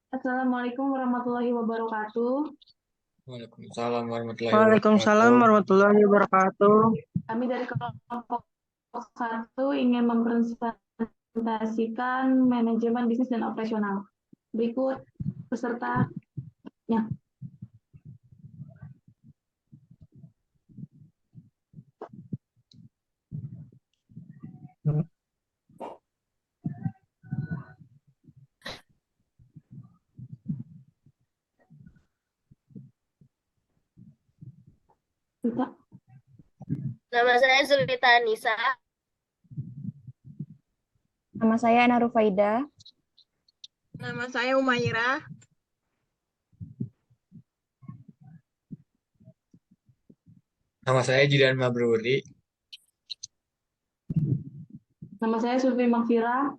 Assalamualaikum warahmatullahi wabarakatuh. Waalaikumsalam warahmatullahi Waalaikumsalam wabarakatuh. warahmatullahi wabarakatuh. Kami dari kelompok satu ingin mempresentasikan manajemen bisnis dan operasional. Berikut pesertanya. Kita. Nama saya Zulita Nisa. Nama saya Ana Rufaida. Nama saya Umaira. Nama saya Jidan Mabruri. Nama saya Sulfi Makfira.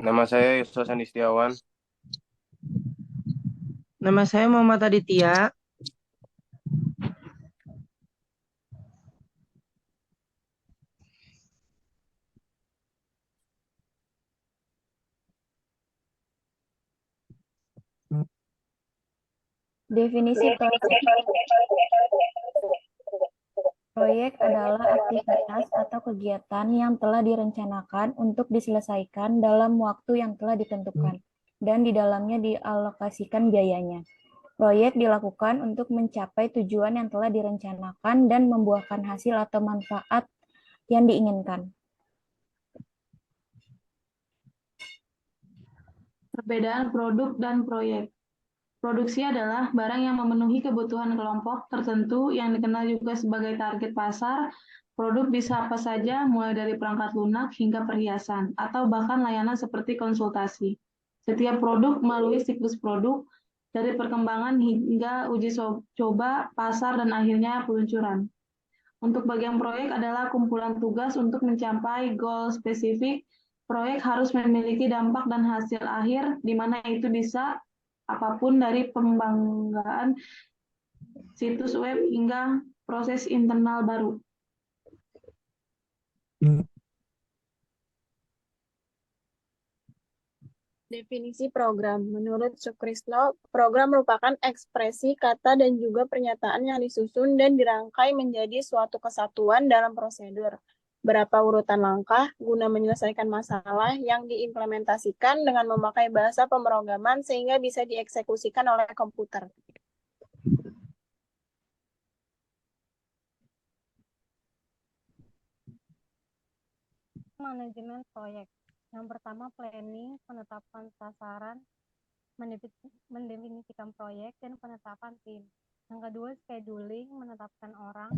Nama saya Yusuf Sandi Setiawan. Nama saya Muhammad Aditya. Definisi proyek adalah aktivitas atau kegiatan yang telah direncanakan untuk diselesaikan dalam waktu yang telah ditentukan dan di dalamnya dialokasikan biayanya. Proyek dilakukan untuk mencapai tujuan yang telah direncanakan dan membuahkan hasil atau manfaat yang diinginkan. Perbedaan produk dan proyek. Produksi adalah barang yang memenuhi kebutuhan kelompok tertentu yang dikenal juga sebagai target pasar. Produk bisa apa saja, mulai dari perangkat lunak hingga perhiasan, atau bahkan layanan seperti konsultasi. Setiap produk melalui siklus produk, dari perkembangan hingga uji coba, pasar, dan akhirnya peluncuran. Untuk bagian proyek adalah kumpulan tugas untuk mencapai goal spesifik. Proyek harus memiliki dampak dan hasil akhir, di mana itu bisa apapun dari pengembangan situs web hingga proses internal baru. Definisi program. Menurut Sukrisno, program merupakan ekspresi kata dan juga pernyataan yang disusun dan dirangkai menjadi suatu kesatuan dalam prosedur. Berapa urutan langkah guna menyelesaikan masalah yang diimplementasikan dengan memakai bahasa pemrograman sehingga bisa dieksekusikan oleh komputer. Manajemen proyek. Yang pertama planning, penetapan sasaran, mendefinisikan proyek, dan penetapan tim. Yang kedua scheduling, menetapkan orang.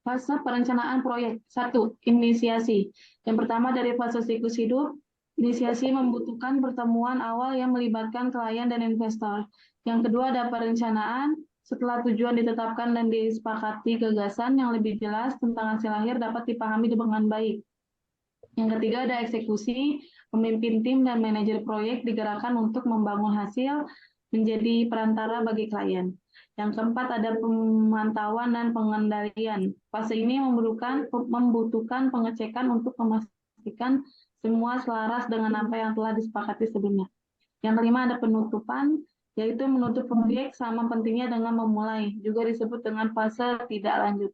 Fase perencanaan proyek. 1. Inisiasi. Yang pertama dari fase siklus hidup, inisiasi membutuhkan pertemuan awal yang melibatkan klien dan investor. Yang kedua ada perencanaan. Setelah tujuan ditetapkan dan disepakati gagasan yang lebih jelas tentang hasil akhir dapat dipahami dengan baik. Yang ketiga ada eksekusi, pemimpin tim dan manajer proyek digerakkan untuk membangun hasil menjadi perantara bagi klien. Yang keempat ada pemantauan dan pengendalian. Fase ini membutuhkan pengecekan untuk memastikan semua selaras dengan apa yang telah disepakati sebelumnya. Yang kelima ada penutupan, yaitu menutup proyek sama pentingnya dengan memulai, juga disebut dengan fase tidak lanjut.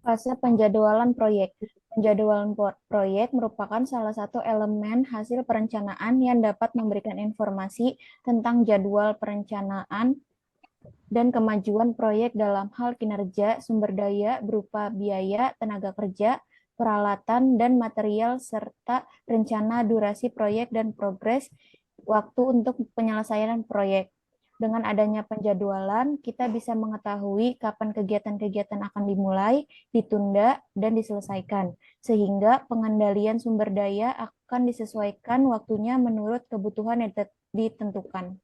Fase penjadwalan proyek. Penjadwalan proyek merupakan salah satu elemen hasil perencanaan yang dapat memberikan informasi tentang jadwal perencanaan dan kemajuan proyek dalam hal kinerja, sumber daya berupa biaya, tenaga kerja, peralatan, dan material, serta rencana durasi proyek dan progres waktu untuk penyelesaian proyek. Dengan adanya penjadwalan, kita bisa mengetahui kapan kegiatan-kegiatan akan dimulai, ditunda, dan diselesaikan, sehingga pengendalian sumber daya akan disesuaikan waktunya menurut kebutuhan yang ditentukan.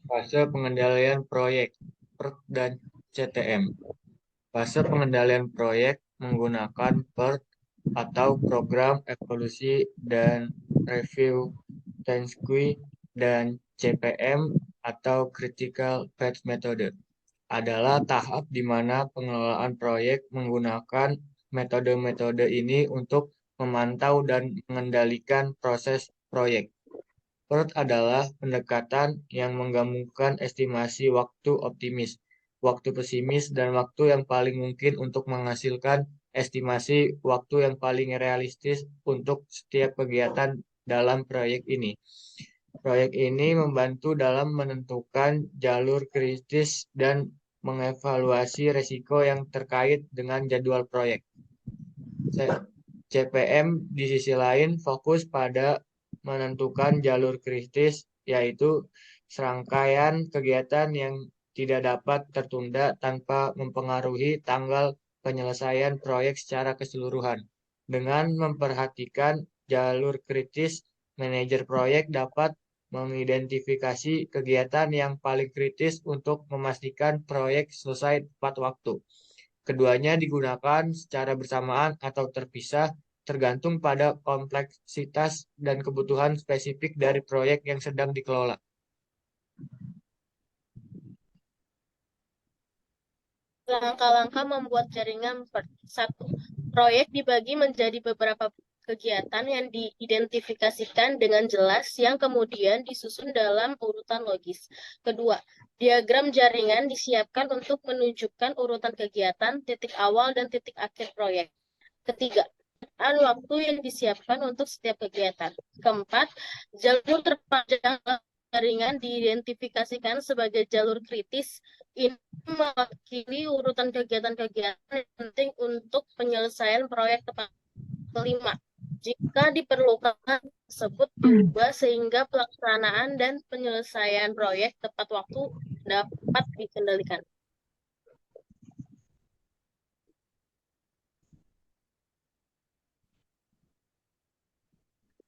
Fase pengendalian proyek PERT dan CTM. Fase pengendalian proyek menggunakan PERT atau Program Evaluasi dan Review Tansqui dan CPM atau Critical Path Method adalah tahap di mana pengelolaan proyek menggunakan metode-metode ini untuk memantau dan mengendalikan proses proyek. PERT adalah pendekatan yang menggabungkan estimasi waktu optimis, waktu pesimis, dan waktu yang paling mungkin untuk menghasilkan estimasi waktu yang paling realistis untuk setiap kegiatan dalam proyek ini. Proyek ini membantu dalam menentukan jalur kritis dan mengevaluasi risiko yang terkait dengan jadwal proyek. CPM di sisi lain fokus pada menentukan jalur kritis, yaitu serangkaian kegiatan yang tidak dapat tertunda tanpa mempengaruhi tanggal penyelesaian proyek secara keseluruhan. Dengan memperhatikan jalur kritis, manajer proyek dapat mengidentifikasi kegiatan yang paling kritis untuk memastikan proyek selesai tepat waktu. Keduanya digunakan secara bersamaan atau terpisah, tergantung pada kompleksitas dan kebutuhan spesifik dari proyek yang sedang dikelola. Langkah-langkah membuat jaringan PERT. 1. Proyek dibagi menjadi beberapa kegiatan yang diidentifikasikan dengan jelas yang kemudian disusun dalam urutan logis. Kedua, diagram jaringan disiapkan untuk menunjukkan urutan kegiatan, titik awal dan titik akhir proyek. Ketiga, waktu yang disiapkan untuk setiap kegiatan. Keempat, jalur terpanjang jaringan diidentifikasikan sebagai jalur kritis. Ini mewakili urutan kegiatan-kegiatan yang penting untuk penyelesaian proyek tepat. Kelima, jika diperlukan tersebut diubah sehingga pelaksanaan dan penyelesaian proyek tepat waktu dapat dikendalikan.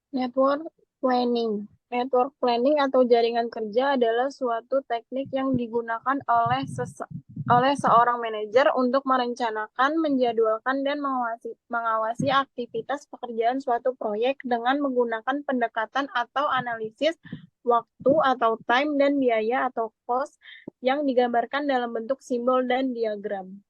Network planning. Network planning atau jaringan kerja adalah suatu teknik yang digunakan oleh seorang manajer untuk merencanakan, menjadwalkan, dan mengawasi aktivitas pekerjaan suatu proyek dengan menggunakan pendekatan atau analisis waktu atau time dan biaya atau cost yang digambarkan dalam bentuk simbol dan diagram.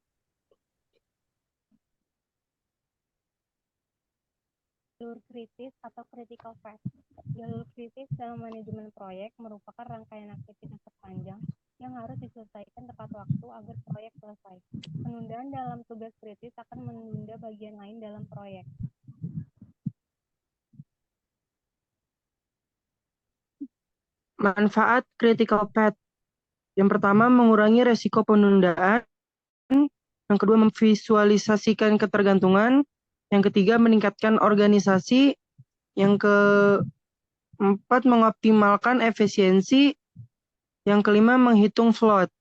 Jalur kritis atau critical path. Jalur kritis dalam manajemen proyek merupakan rangkaian aktivitas terpanjang yang harus diselesaikan tepat waktu agar proyek selesai. Penundaan dalam tugas kritis akan menunda bagian lain dalam proyek. Manfaat critical path. Yang pertama, mengurangi resiko penundaan. Yang kedua, memvisualisasikan ketergantungan. Yang ketiga, meningkatkan organisasi. Yang keempat, mengoptimalkan efisiensi. Yang kelima, menghitung slot.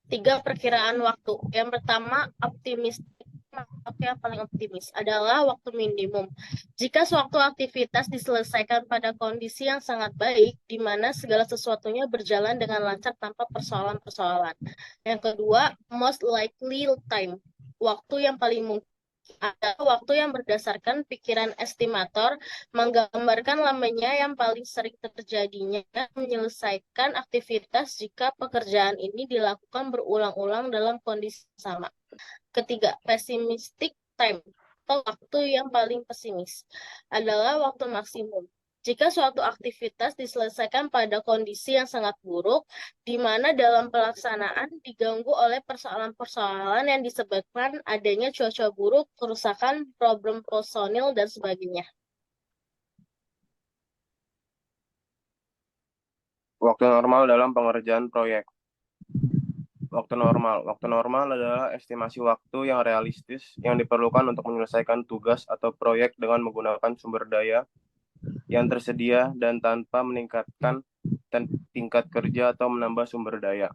3. Perkiraan waktu. Yang pertama, optimistik. Waktu yang paling optimis adalah waktu minimum. Jika suatu aktivitas diselesaikan pada kondisi yang sangat baik, di mana segala sesuatunya berjalan dengan lancar tanpa persoalan-persoalan. Yang kedua, most likely time. Waktu yang paling mungkin adalah waktu yang berdasarkan pikiran estimator, menggambarkan lamanya yang paling sering terjadinya menyelesaikan aktivitas jika pekerjaan ini dilakukan berulang-ulang dalam kondisi sama. Ketiga, pessimistic time atau waktu yang paling pesimis adalah waktu maksimum. Jika suatu aktivitas diselesaikan pada kondisi yang sangat buruk, di mana dalam pelaksanaan diganggu oleh persoalan-persoalan yang disebabkan adanya cuaca buruk, kerusakan, problem personil, dan sebagainya. Waktu normal dalam pengerjaan proyek. Waktu normal adalah estimasi waktu yang realistis yang diperlukan untuk menyelesaikan tugas atau proyek dengan menggunakan sumber daya yang tersedia dan tanpa meningkatkan tingkat kerja atau menambah sumber daya.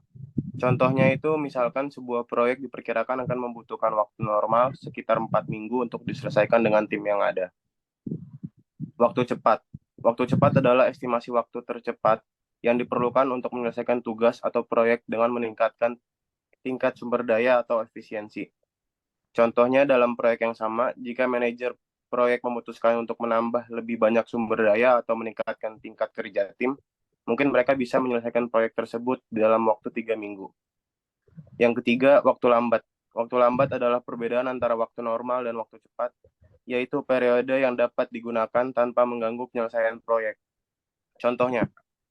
Contohnya itu misalkan sebuah proyek diperkirakan akan membutuhkan waktu normal sekitar 4 minggu untuk diselesaikan dengan tim yang ada. Waktu cepat. Waktu cepat adalah estimasi waktu tercepat yang diperlukan untuk menyelesaikan tugas atau proyek dengan meningkatkan tingkat sumber daya atau efisiensi. Contohnya dalam proyek yang sama, jika manajer proyek memutuskan untuk menambah lebih banyak sumber daya atau meningkatkan tingkat kerja tim, mungkin mereka bisa menyelesaikan proyek tersebut dalam waktu 3 minggu. Yang ketiga, waktu lambat. Waktu lambat adalah perbedaan antara waktu normal dan waktu cepat, yaitu periode yang dapat digunakan tanpa mengganggu penyelesaian proyek. Contohnya,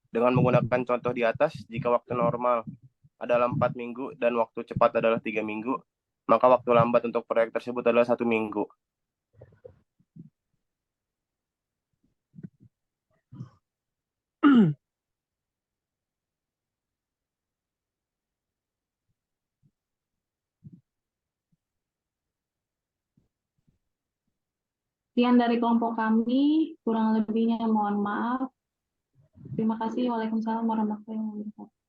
dengan menggunakan contoh di atas, jika waktu normal adalah 4 minggu dan waktu cepat adalah 3 minggu, maka waktu lambat untuk proyek tersebut adalah 1 minggu. Sekian dari kelompok kami, kurang lebihnya mohon maaf. Terima kasih. Waalaikumsalam warahmatullahi wabarakatuh.